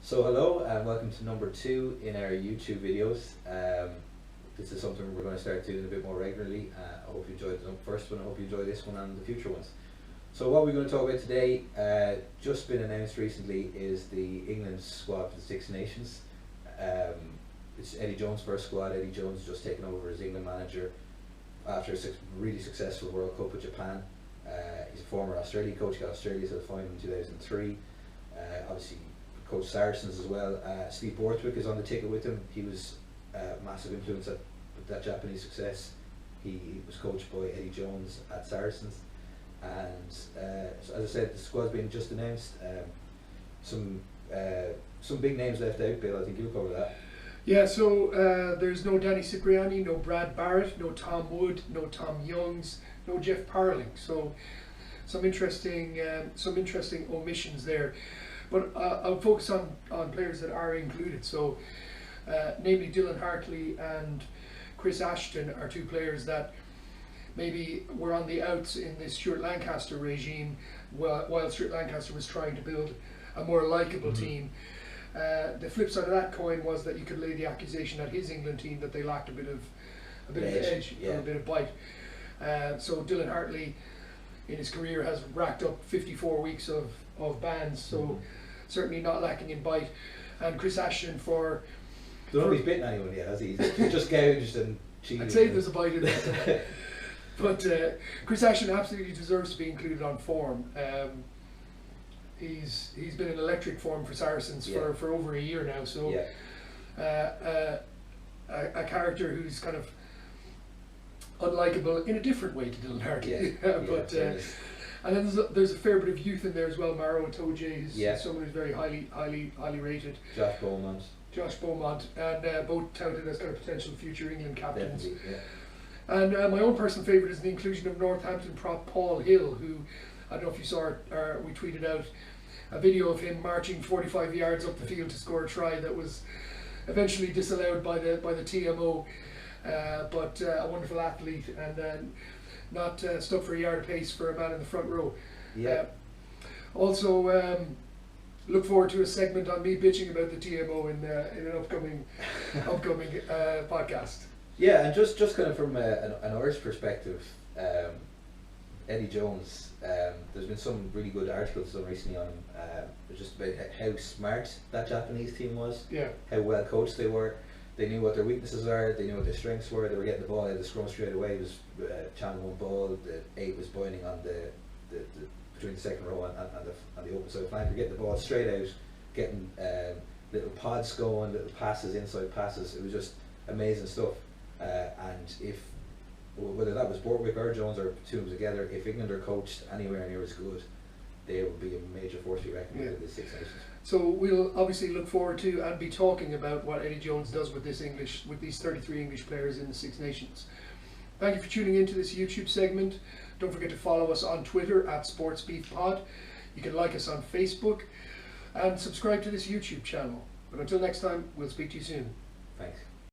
So hello and welcome to number 2 in our YouTube videos. This is something we're going to start doing a bit more regularly. I hope you enjoyed the first one, I hope you enjoy this one and the future ones. So what we're going to talk about today, just been announced recently, is the England squad for the Six Nations. It's Eddie Jones' first squad. Eddie Jones has just taken over as England manager after a really successful World Cup with Japan. He's a former Australia coach, got Australia to the final in 2003. Obviously coached Saracens as well. Steve Borthwick is on the ticket with him. He was a massive influence at that Japanese success. He was coached by Eddie Jones at Saracens. And so as I said, the squad's been just announced. Some big names left out. Bill, I think you'll cover that. Yeah, so there's no Danny Cipriani, no Brad Barrett, no Tom Wood, no Tom Youngs, no Geoff Parling. So some interesting omissions there. But I'll focus on players that are included. So namely Dylan Hartley and Chris Ashton are two players that maybe were on the outs in the Stuart Lancaster regime while Stuart Lancaster was trying to build a more likeable team. The flip side of that coin was that you could lay the accusation at his England team that they lacked a bit of edge, or a bit of bite. So Dylan Hartley in his career has racked up 54 weeks of bans, so certainly not lacking in bite. And Chris Ashton don't know if he's bitten anyone yet, has he? He's just gouged and cheated. I'd say there's a bite in there. But Chris Ashton absolutely deserves to be included on form. He's been in electric form for Saracens for over a year now. So a character who's kind of unlikable in a different way to Dylan Hartley. And then there's a fair bit of youth in there as well. Maro Itoje is someone who's very highly rated. Josh Beaumont, and both touted as kind of potential future England captains. And my own personal favourite is the inclusion of Northampton prop Paul Hill, who, I don't know if you saw it, we tweeted out a video of him marching 45 yards up the field to score a try that was eventually disallowed by the TMO. But a wonderful athlete, and not stuck for a yard apace for a man in the front row. Also, look forward to a segment on me bitching about the TMO in an upcoming podcast. Yeah, and just kind of from an Irish perspective, Eddie Jones, there's been some really good articles done recently on him, just about how smart that Japanese team was, how well coached they were. They knew what their weaknesses are, they knew what their strengths were, they were getting the ball out of the scrum straight away. It was channel 1 ball, the 8 was binding on the between the second row and the open side flank. They're getting the ball straight out, getting little pods going, little passes, inside passes. It was just amazing stuff. And whether that was Borthwick or Jones or two of them together, if England are coached anywhere near as good, they will be a major force to be reckoned with in the Six Nations. So we'll obviously look forward to and be talking about what Eddie Jones does with these 33 English players in the Six Nations. Thank you for tuning into this YouTube segment. Don't forget to follow us on Twitter at Sportsbeef Pod. You can like us on Facebook and subscribe to this YouTube channel. But until next time, we'll speak to you soon. Thanks.